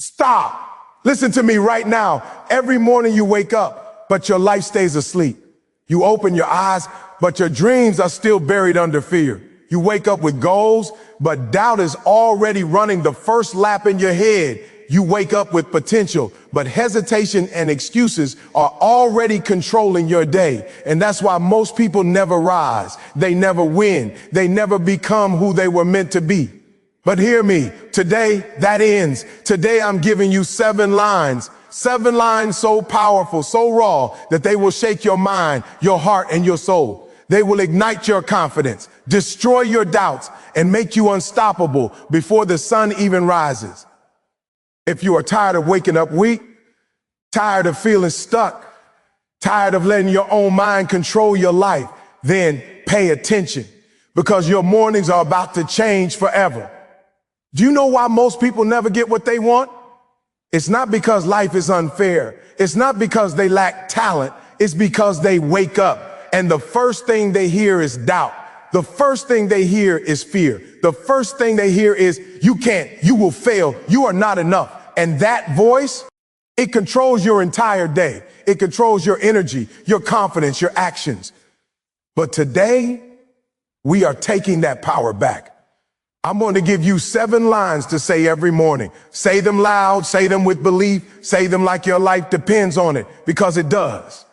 Stop. Listen to me right now. Every morning you wake up, but your life stays asleep. You open your eyes, but your dreams are still buried under fear. You wake up with goals, but doubt is already running the first lap in your head. You wake up with potential, but hesitation and excuses are already controlling your day. And that's why most people never rise. They never win. They never become who they were meant to be. But hear me, today that ends. Today I'm giving you 7 lines so powerful, so raw that they will shake your mind, your heart, and your soul. They will ignite your confidence, destroy your doubts, and make you unstoppable before the sun even rises. If you are tired of waking up weak, tired of feeling stuck, tired of letting your own mind control your life, then pay attention, because your mornings are about to change forever. Do you know why most people never get what they want? It's not because life is unfair. It's not because they lack talent. It's because they wake up and the first thing they hear is doubt. The first thing they hear is fear. The first thing they hear is, you can't, you will fail, you are not enough. And that voice, it controls your entire day. It controls your energy, your confidence, your actions. But today, we are taking that power back. I'm going to give you 7 lines to say every morning. Say them loud, say them with belief, say them like your life depends on it, because it does.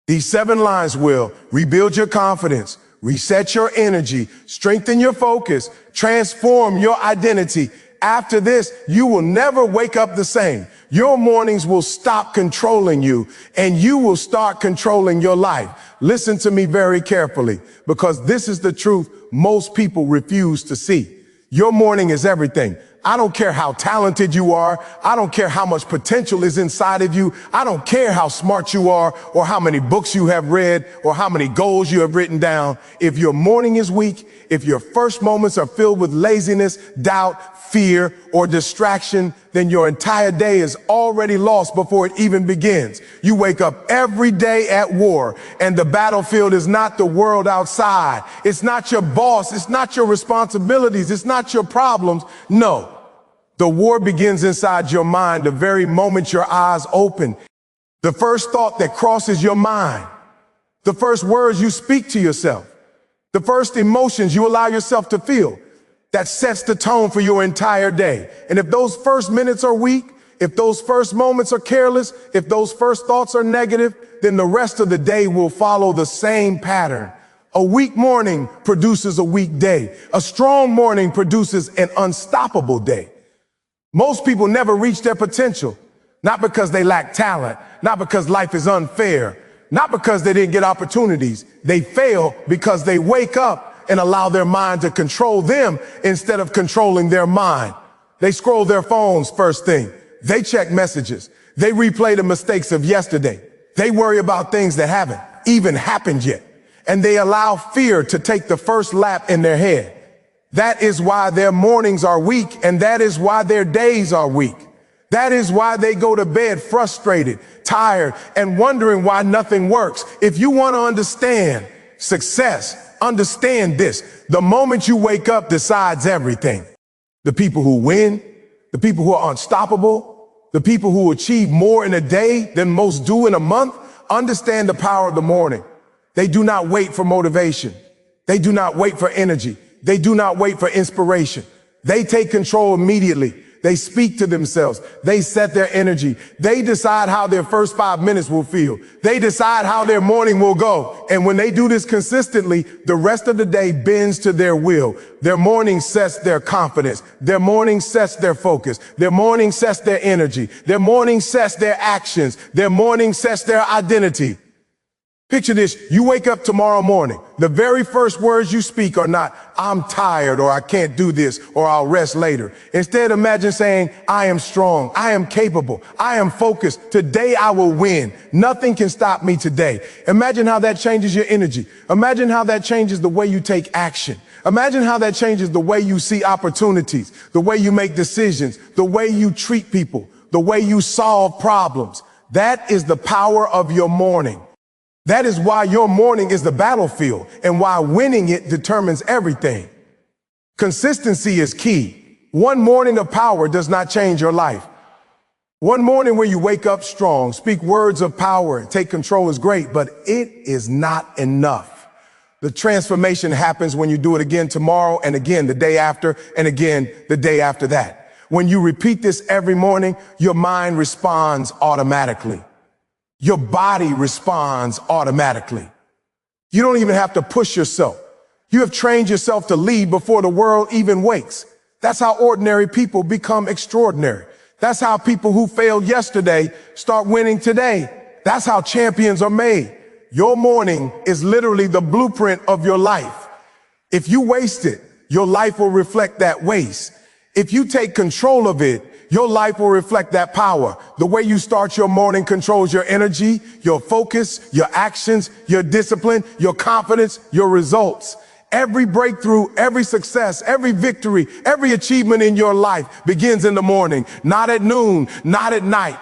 These 7 lines will rebuild your confidence, reset your energy, strengthen your focus, transform your identity. After this, you will never wake up the same. Your mornings will stop controlling you, and you will start controlling your life. Listen to me very carefully, because this is the truth most people refuse to see. Your morning is everything. I don't care how talented you are. I don't care how much potential is inside of you. I don't care how smart you are, or how many books you have read, or how many goals you have written down. If your morning is weak, if your first moments are filled with laziness, doubt, fear, or distraction, then your entire day is already lost before it even begins. You wake up every day at war, and the battlefield is not the world outside. It's not your boss. It's not your responsibilities. It's not your problems. No. The war begins inside your mind the very moment your eyes open. The first thought that crosses your mind, the first words you speak to yourself, the first emotions you allow yourself to feel, that sets the tone for your entire day. And if those first minutes are weak, if those first moments are careless, if those first thoughts are negative, then the rest of the day will follow the same pattern. A weak morning produces a weak day. A strong morning produces an unstoppable day. Most people never reach their potential, not because they lack talent, not because life is unfair, not because they didn't get opportunities. They fail because they wake up and allow their mind to control them instead of controlling their mind. They scroll their phones first thing. They check messages. They replay the mistakes of yesterday. They worry about things that haven't even happened yet. And they allow fear to take the first lap in their head. That is why their mornings are weak, and that is why their days are weak. That is why they go to bed frustrated, tired, and wondering why nothing works. If you want to understand success, understand this: the moment you wake up decides everything. The people who win, the people who are unstoppable, the people who achieve more in a day than most do in a month, understand the power of the morning. They do not wait for motivation. They do not wait for energy. They do not wait for inspiration. They take control immediately. They speak to themselves. They set their energy. They decide how their first 5 minutes will feel. They decide how their morning will go. And when they do this consistently, the rest of the day bends to their will. Their morning sets their confidence. Their morning sets their focus. Their morning sets their energy. Their morning sets their actions. Their morning sets their identity. Picture this: you wake up tomorrow morning. The very first words you speak are not, "I'm tired," or "I can't do this," or "I'll rest later." Instead, imagine saying, "I am strong. I am capable. I am focused. Today I will win. Nothing can stop me today." Imagine how that changes your energy. Imagine how that changes the way you take action. Imagine how that changes the way you see opportunities, the way you make decisions, the way you treat people, the way you solve problems. That is the power of your morning. That is why your morning is the battlefield, and why winning it determines everything. Consistency is key. One morning of power does not change your life. One morning when you wake up strong, speak words of power and take control is great, but it is not enough. The transformation happens when you do it again tomorrow and again the day after and again the day after that. When you repeat this every morning, your mind responds automatically. Your body responds automatically. You don't even have to push yourself. You have trained yourself to lead before the world even wakes. That's how ordinary people become extraordinary. That's how people who failed yesterday start winning today. That's how champions are made. Your morning is literally the blueprint of your life. If you waste it, your life will reflect that waste. If you take control of it, your life will reflect that power. The way you start your morning controls your energy, your focus, your actions, your discipline, your confidence, your results. Every breakthrough, every success, every victory, every achievement in your life begins in the morning, not at noon, not at night.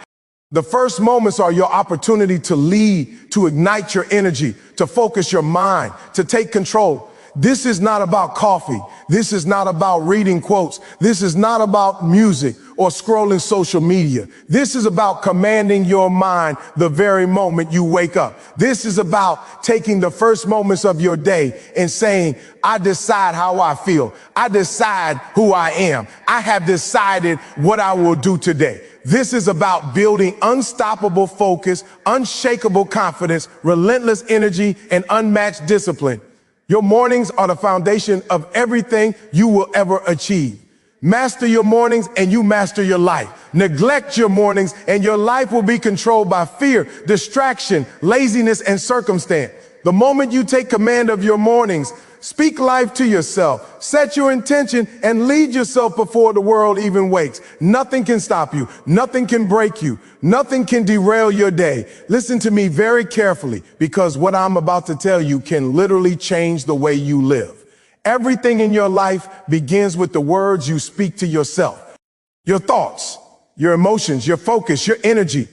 The first moments are your opportunity to lead, to ignite your energy, to focus your mind, to take control. This is not about coffee. This is not about reading quotes. This is not about music or scrolling social media. This is about commanding your mind the very moment you wake up. This is about taking the first moments of your day and saying, I decide how I feel. I decide who I am. I have decided what I will do today. This is about building unstoppable focus, unshakable confidence, relentless energy, and unmatched discipline. Your mornings are the foundation of everything you will ever achieve. Master your mornings and you master your life. Neglect your mornings and your life will be controlled by fear, distraction, laziness, and circumstance. The moment you take command of your mornings, speak life to yourself, set your intention, and lead yourself before the world even wakes. Nothing can stop you. Nothing can break you. Nothing can derail your day. Listen to me very carefully, because what I'm about to tell you can literally change the way you live. Everything in your life begins with the words you speak to yourself. Your thoughts, your emotions, your focus, your energy.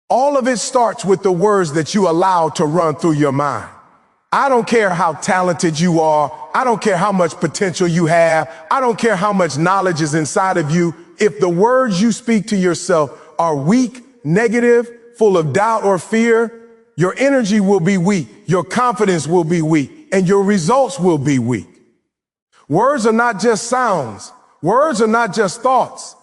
All of it starts with the words that you allow to run through your mind. I don't care how talented you are. I don't care how much potential you have. I don't care how much knowledge is inside of you. If the words you speak to yourself are weak, negative, full of doubt or fear, your energy will be weak, your confidence will be weak, and your results will be weak. Words are not just sounds. Words are not just thoughts.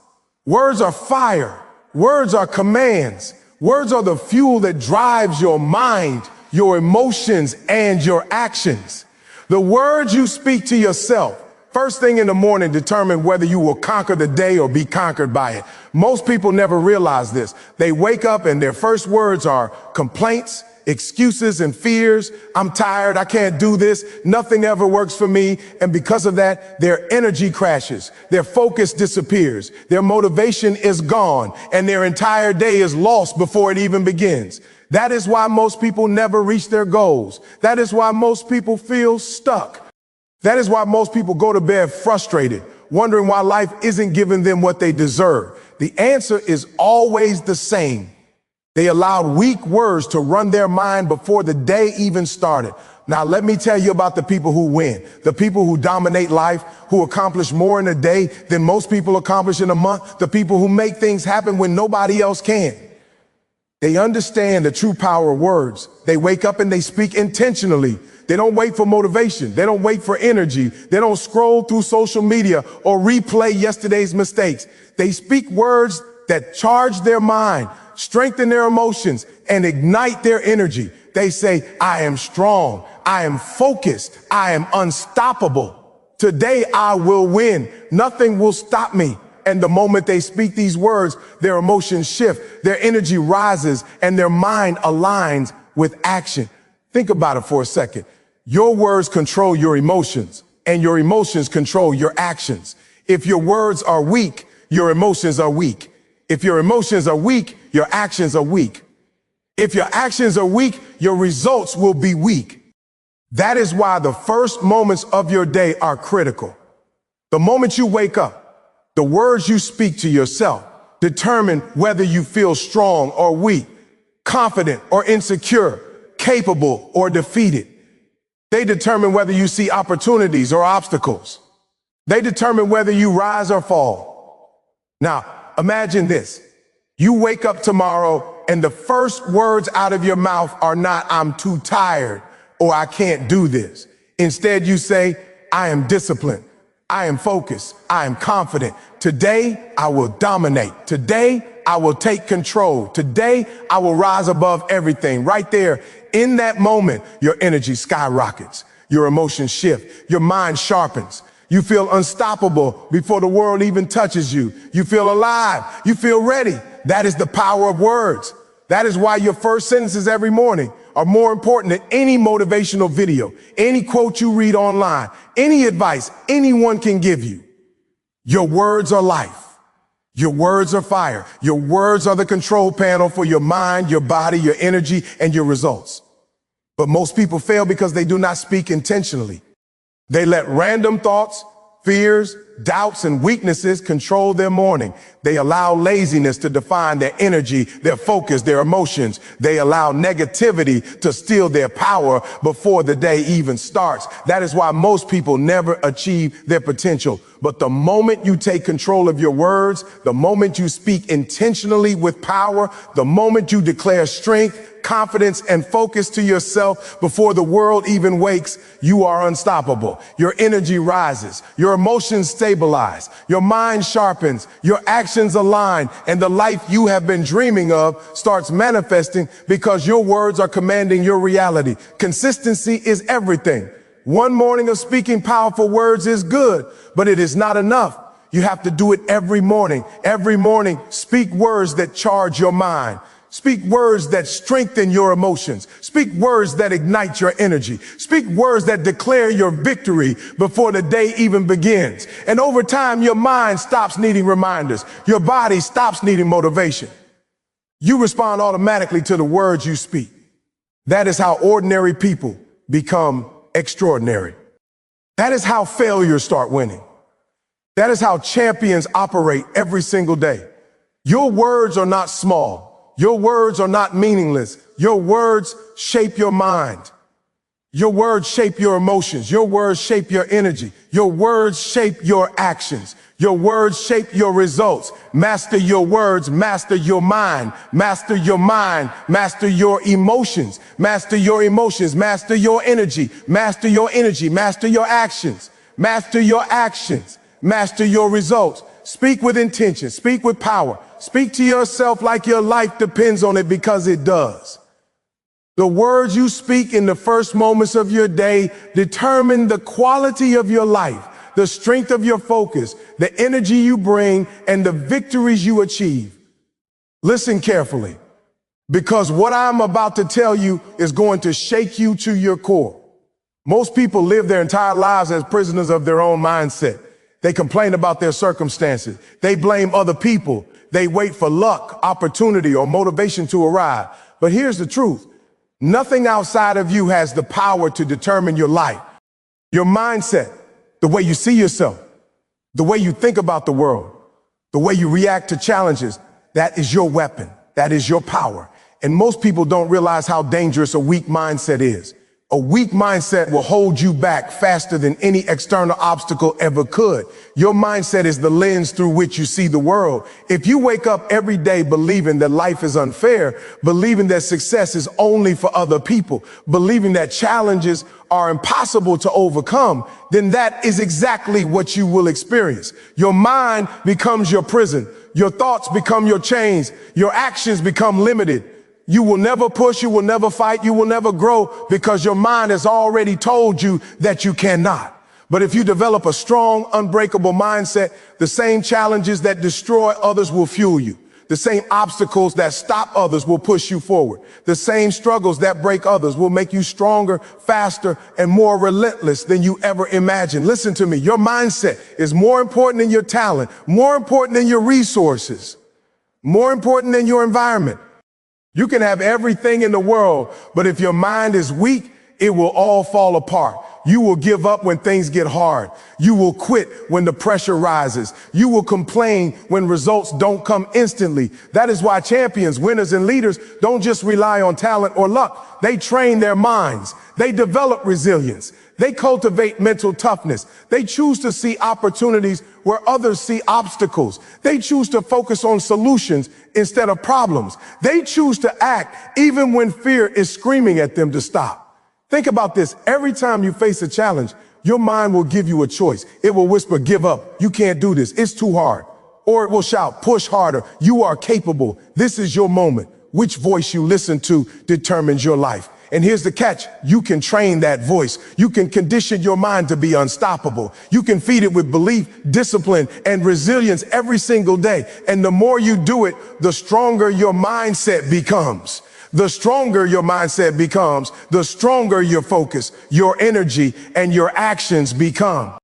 Words are fire. Words are commands. Words are the fuel that drives your mind, your emotions, and your actions. The words you speak to yourself, first thing in the morning, determine whether you will conquer the day or be conquered by it. Most people never realize this. They wake up and their first words are complaints, excuses, and fears. I'm tired. I can't do this. Nothing ever works for me. And because of that, their energy crashes. Their focus disappears. Their motivation is gone. And their entire day is lost before it even begins. That is why most people never reach their goals. That is why most people feel stuck. That is why most people go to bed frustrated, wondering why life isn't giving them what they deserve. The answer is always the same. They allowed weak words to run their mind before the day even started. Now, let me tell you about the people who win, the people who dominate life, who accomplish more in a day than most people accomplish in a month, the people who make things happen when nobody else can. They understand the true power of words. They wake up and they speak intentionally. They don't wait for motivation. They don't wait for energy. They don't scroll through social media or replay yesterday's mistakes. They speak words that charge their mind, strengthen their emotions, and ignite their energy. They say, I am strong. I am focused. I am unstoppable. Today I will win. Nothing will stop me. And the moment they speak these words, their emotions shift, their energy rises, and their mind aligns with action. Think about it for a second. Your words control your emotions, and your emotions control your actions. If your words are weak, your emotions are weak. If your emotions are weak, your actions are weak. If your actions are weak, your results will be weak. That is why the first moments of your day are critical. The moment you wake up, the words you speak to yourself determine whether you feel strong or weak, confident or insecure, capable or defeated. They determine whether you see opportunities or obstacles. They determine whether you rise or fall. Now, imagine this. You wake up tomorrow and the first words out of your mouth are not, I'm too tired or I can't do this. Instead, you say, I am disciplined. I am focused. I am confident. Today, I will dominate. Today, I will take control. Today, I will rise above everything. Right there, in that moment, your energy skyrockets. Your emotions shift. Your mind sharpens. You feel unstoppable before the world even touches you. You feel alive. You feel ready. That is the power of words. That is why your first sentences every morning are more important than any motivational video, any quote you read online, any advice anyone can give you. Your words are life. Your words are fire. Your words are the control panel for your mind, your body, your energy, and your results. But most people fail because they do not speak intentionally. They let random thoughts, fears, doubts, and weaknesses control their morning. They allow laziness to define their energy, their focus, their emotions. They allow negativity to steal their power before the day even starts. That is why most people never achieve their potential. But the moment you take control of your words, the moment you speak intentionally with power, the moment you declare strength, confidence, and focus to yourself before the world even wakes, you are unstoppable. Your energy rises, your emotions stabilize, your mind sharpens, your actions align, and the life you have been dreaming of starts manifesting because your words are commanding your reality. Consistency is everything. One morning of speaking powerful words is good, but it is not enough. You have to do it every morning. Every morning, speak words that charge your mind. Speak words that strengthen your emotions. Speak words that ignite your energy. Speak words that declare your victory before the day even begins. And over time, your mind stops needing reminders. Your body stops needing motivation. You respond automatically to the words you speak. That is how ordinary people become extraordinary. That is how failures start winning. That is how champions operate every single day. Your words are not small. Your words are not meaningless. Your words shape your mind. Your words shape your emotions. Your words shape your energy. Your words shape your actions. Your words shape your results. Master your words, master your mind. Master your mind, master your emotions. Master your emotions, master your energy. Master your energy, master your actions. Master your actions, master your results. Speak with intention, speak with power. Speak to yourself like your life depends on it, because it does. The words you speak in the first moments of your day determine the quality of your life, the strength of your focus, the energy you bring, and the victories you achieve. Listen carefully, because what I'm about to tell you is going to shake you to your core. Most people live their entire lives as prisoners of their own mindset. They complain about their circumstances. They blame other people. They wait for luck, opportunity, or motivation to arrive. But here's the truth. Nothing outside of you has the power to determine your life. Your mindset, the way you see yourself, the way you think about the world, the way you react to challenges, that is your weapon. That is your power. And most people don't realize how dangerous a weak mindset is. A weak mindset will hold you back faster than any external obstacle ever could. Your mindset is the lens through which you see the world. If you wake up every day believing that life is unfair, believing that success is only for other people, believing that challenges are impossible to overcome, then that is exactly what you will experience. Your mind becomes your prison. Your thoughts become your chains. Your actions become limited. You will never push, you will never fight, you will never grow, because your mind has already told you that you cannot. But if you develop a strong, unbreakable mindset, the same challenges that destroy others will fuel you. The same obstacles that stop others will push you forward. The same struggles that break others will make you stronger, faster, and more relentless than you ever imagined. Listen to me. Your mindset is more important than your talent, more important than your resources, more important than your environment. You can have everything in the world, but if your mind is weak, it will all fall apart. You will give up when things get hard. You will quit when the pressure rises. You will complain when results don't come instantly. That is why champions, winners, and leaders don't just rely on talent or luck. They train their minds. They develop resilience. They cultivate mental toughness. They choose to see opportunities where others see obstacles. They choose to focus on solutions instead of problems. They choose to act even when fear is screaming at them to stop. Think about this. Every time you face a challenge, your mind will give you a choice. It will whisper, give up. You can't do this. It's too hard. Or it will shout, push harder. You are capable. This is your moment. Which voice you listen to determines your life. And here's the catch. You can train that voice. You can condition your mind to be unstoppable. You can feed it with belief, discipline, and resilience every single day. And the more you do it, the stronger your mindset becomes. The stronger your mindset becomes, the stronger your focus, your energy, and your actions become.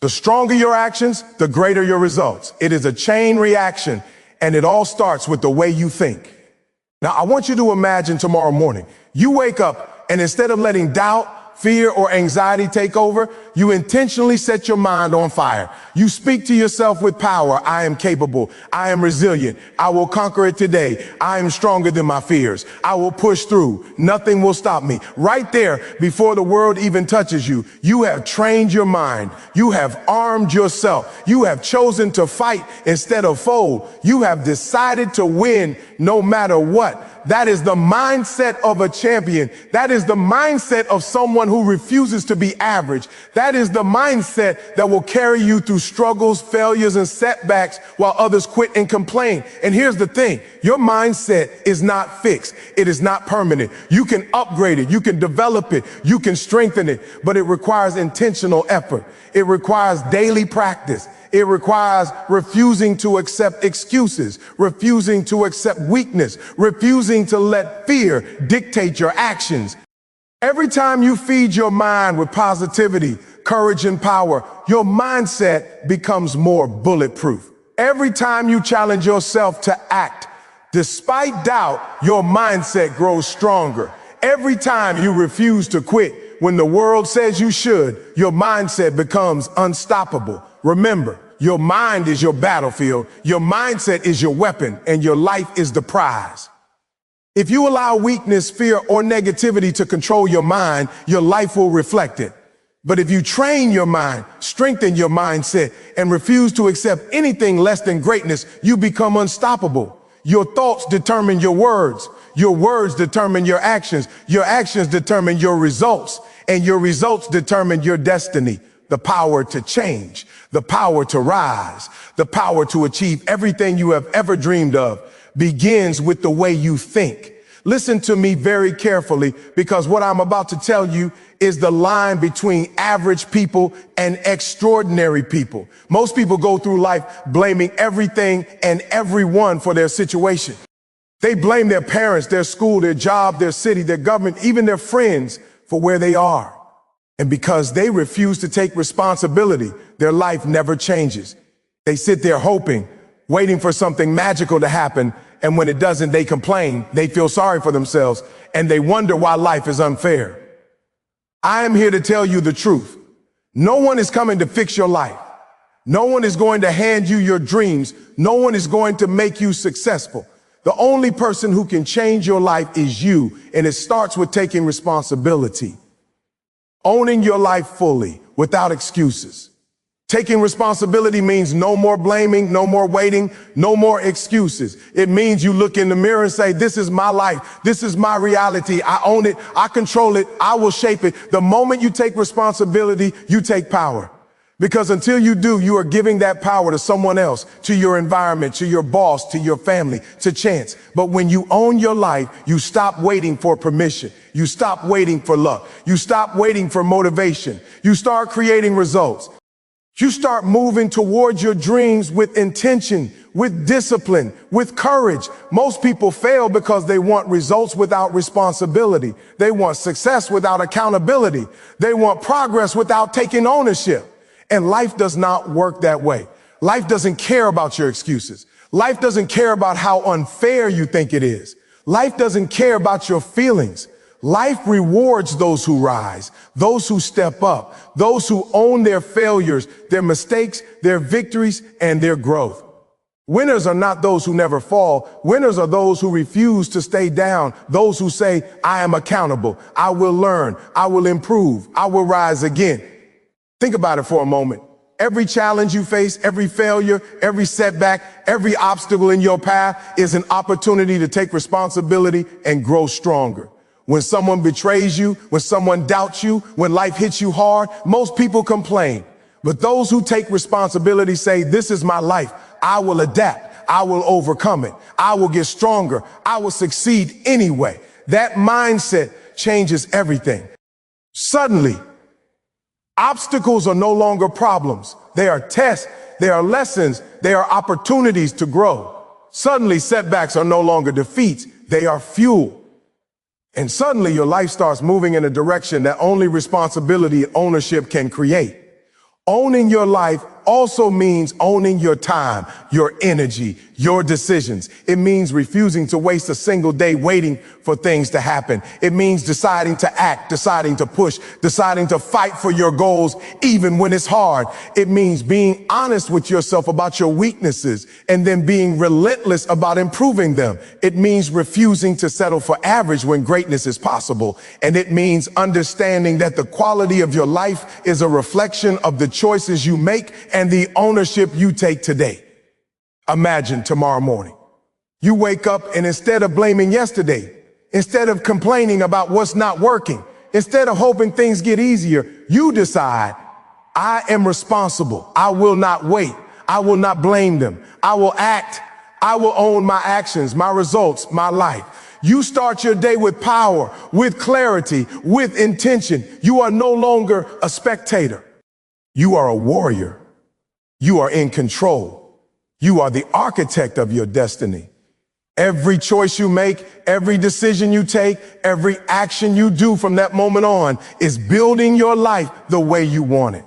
The stronger your actions, the greater your results. It is a chain reaction, and it all starts with the way you think. Now, I want you to imagine tomorrow morning, you wake up and instead of letting doubt, fear, or anxiety take over, you intentionally set your mind on fire. You speak to yourself with power. I am capable. I am resilient. I will conquer it today. I am stronger than my fears. I will push through. Nothing will stop me. Right there, before the world even touches you, you have trained your mind. You have armed yourself. You have chosen to fight instead of fold. You have decided to win no matter what. That is the mindset of a champion. That is the mindset of someone who refuses to be average. That is the mindset that will carry you through struggles, failures, and setbacks while others quit and complain. And here's the thing. Your mindset is not fixed. It is not permanent. You can upgrade it. You can develop it. You can strengthen it. But it requires intentional effort. It requires daily practice. It requires refusing to accept excuses, refusing to accept weakness, refusing to let fear dictate your actions. Every time you feed your mind with positivity, courage, and power, your mindset becomes more bulletproof. Every time you challenge yourself to act, despite doubt, your mindset grows stronger. Every time you refuse to quit when the world says you should, your mindset becomes unstoppable. Remember, your mind is your battlefield, your mindset is your weapon, and your life is the prize. If you allow weakness, fear, or negativity to control your mind, your life will reflect it. But if you train your mind, strengthen your mindset, and refuse to accept anything less than greatness, you become unstoppable. Your thoughts determine your words determine your actions determine your results, and your results determine your destiny. The power to change, the power to rise, the power to achieve everything you have ever dreamed of begins with the way you think. Listen to me very carefully, because what I'm about to tell you is the line between average people and extraordinary people. Most people go through life blaming everything and everyone for their situation. They blame their parents, their school, their job, their city, their government, even their friends for where they are. And because they refuse to take responsibility, their life never changes. They sit there hoping, waiting for something magical to happen. And when it doesn't, they complain. They feel sorry for themselves, and they wonder why life is unfair. I am here to tell you the truth. No one is coming to fix your life. No one is going to hand you your dreams. No one is going to make you successful. The only person who can change your life is you, and it starts with taking responsibility. Owning your life fully, without excuses. Taking responsibility means no more blaming, no more waiting, no more excuses. It means you look in the mirror and say, this is my life. This is my reality. I own it. I control it. I will shape it. The moment you take responsibility, you take power. Because until you do, you are giving that power to someone else, to your environment, to your boss, to your family, to chance. But when you own your life, you stop waiting for permission. You stop waiting for luck. You stop waiting for motivation. You start creating results. You start moving towards your dreams with intention, with discipline, with courage. Most people fail because they want results without responsibility. They want success without accountability. They want progress without taking ownership. And life does not work that way. Life doesn't care about your excuses. Life doesn't care about how unfair you think it is. Life doesn't care about your feelings. Life rewards those who rise, those who step up, those who own their failures, their mistakes, their victories, and their growth. Winners are not those who never fall. Winners are those who refuse to stay down. Those who say, I am accountable. I will learn. I will improve. I will rise again. Think about it for a moment. Every challenge you face, every failure, every setback, every obstacle in your path is an opportunity to take responsibility and grow stronger. When someone betrays you, when someone doubts you, when life hits you hard, most people complain. But those who take responsibility say, this is my life. I will adapt. I will overcome it. I will get stronger. I will succeed anyway. That mindset changes everything. Suddenly, obstacles are no longer problems. They are tests. They are lessons. They are opportunities to grow. Suddenly, setbacks are no longer defeats. They are fuel. And suddenly, your life starts moving in a direction that only responsibility and ownership can create. Owning your life also means owning your time, your energy, your decisions. It means refusing to waste a single day waiting for things to happen. It means deciding to act, deciding to push, deciding to fight for your goals even when it's hard. It means being honest with yourself about your weaknesses and then being relentless about improving them. It means refusing to settle for average when greatness is possible. And it means understanding that the quality of your life is a reflection of the choices you make and the ownership you take today. Imagine tomorrow morning, you wake up and instead of blaming yesterday, instead of complaining about what's not working, instead of hoping things get easier, you decide, I am responsible. I will not wait. I will not blame them. I will act. I will own my actions, my results, my life. You start your day with power, with clarity, with intention. You are no longer a spectator. You are a warrior. You are in control. You are the architect of your destiny. Every choice you make, every decision you take, every action you do from that moment on is building your life the way you want it.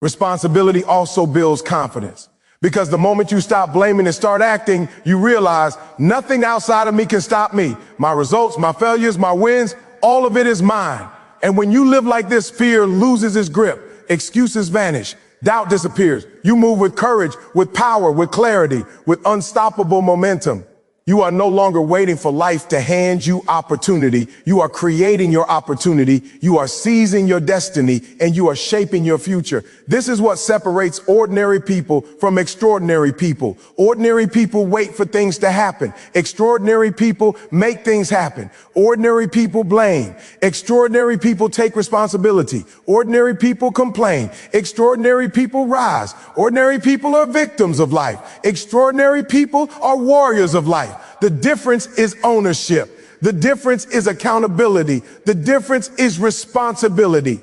Responsibility also builds confidence, because the moment you stop blaming and start acting, you realize nothing outside of me can stop me. My results, my failures, my wins, all of it is mine. And when you live like this, fear loses its grip, excuses vanish, doubt disappears. You move with courage, with power, with clarity, with unstoppable momentum. You are no longer waiting for life to hand you opportunity. You are creating your opportunity. You are seizing your destiny, and you are shaping your future. This is what separates ordinary people from extraordinary people. Ordinary people wait for things to happen. Extraordinary people make things happen. Ordinary people blame. Extraordinary people take responsibility. Ordinary people complain. Extraordinary people rise. Ordinary people are victims of life. Extraordinary people are warriors of life. The difference is ownership. The difference is accountability. The difference is responsibility.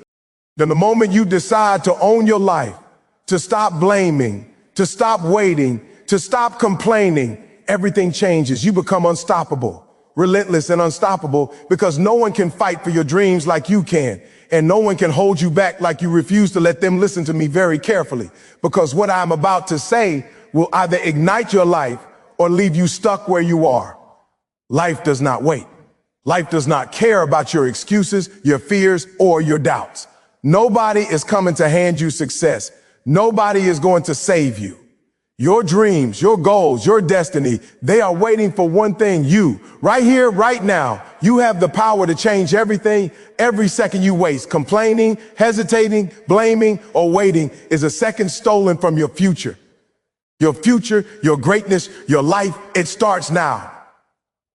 Then the moment you decide to own your life, to stop blaming, to stop waiting, to stop complaining, everything changes. You become unstoppable, relentless and unstoppable, because no one can fight for your dreams like you can. And no one can hold you back like you refuse to let them. Listen to me very carefully, because what I'm about to say will either ignite your life or leave you stuck where you are. Life does not wait. Life does not care about your excuses, your fears, or your doubts. Nobody is coming to hand you success. Nobody is going to save you. Your dreams, your goals, your destiny, they are waiting for one thing, you. Right here, right now, you have the power to change everything. Every second you waste, complaining, hesitating, blaming, or waiting is a second stolen from your future. Your future, your greatness, your life, it starts now.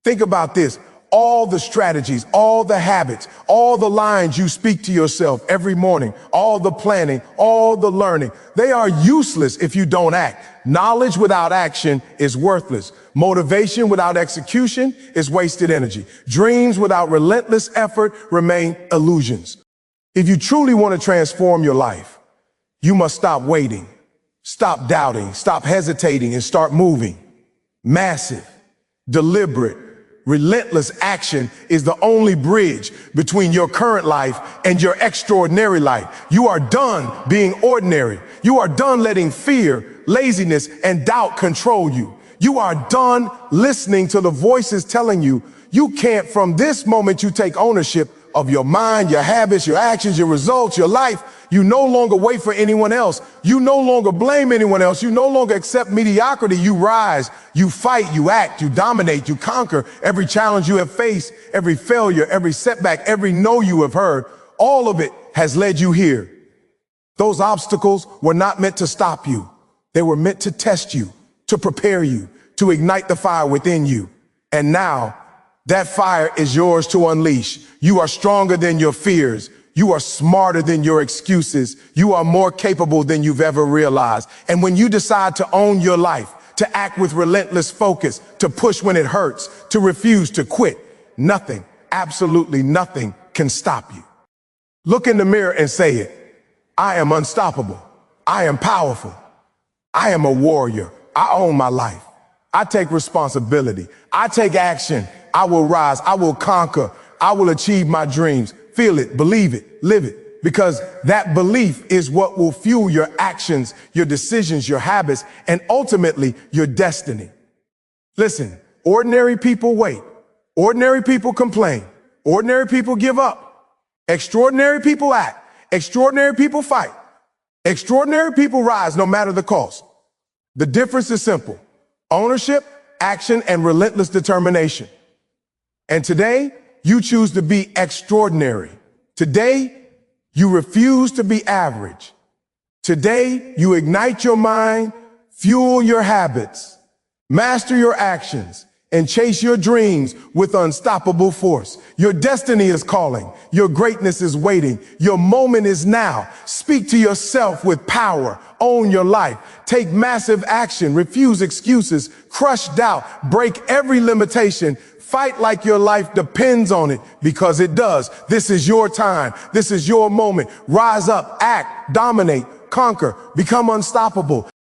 Think about this. All the strategies, all the habits, all the lines you speak to yourself every morning, all the planning, all the learning, they are useless if you don't act. Knowledge without action is worthless. Motivation without execution is wasted energy. Dreams without relentless effort remain illusions. If you truly want to transform your life, you must stop waiting. Stop doubting, stop hesitating, and start moving. Massive, deliberate, relentless action is the only bridge between your current life and your extraordinary life. You are done being ordinary. You are done letting fear, laziness, and doubt control you. You are done listening to the voices telling you you can't. From this moment, you take ownership of your mind, your habits, your actions, your results, your life. You no longer wait for anyone else. You no longer blame anyone else. You no longer accept mediocrity. You rise, you fight, you act, you dominate, you conquer every challenge you have faced, every failure, every setback, every no you have heard. All of it has led you here. Those obstacles were not meant to stop you. They were meant to test you, to prepare you, to ignite the fire within you. And now, that fire is yours to unleash. You are stronger than your fears. You are smarter than your excuses. You are more capable than you've ever realized. And when you decide to own your life, to act with relentless focus, to push when it hurts, to refuse to quit, nothing, absolutely nothing can stop you. Look in the mirror and say it. I am unstoppable. I am powerful. I am a warrior. I own my life. I take responsibility. I take action. I will rise. I will conquer. I will achieve my dreams. Feel it, believe it, live it. Because that belief is what will fuel your actions, your decisions, your habits, and ultimately your destiny. Listen, ordinary people wait. Ordinary people complain. Ordinary people give up. Extraordinary people act. Extraordinary people fight. Extraordinary people rise no matter the cost. The difference is simple: ownership, action, and relentless determination. And today, you choose to be extraordinary. Today, you refuse to be average. Today, you ignite your mind, fuel your habits, master your actions, and chase your dreams with unstoppable force. Your destiny is calling. Your greatness is waiting. Your moment is now. Speak to yourself with power. Own your life. Take massive action. Refuse excuses. Crush doubt. Break every limitation. Fight like your life depends on it, because it does. This is your time. This is your moment. Rise up, act, dominate, conquer, become unstoppable.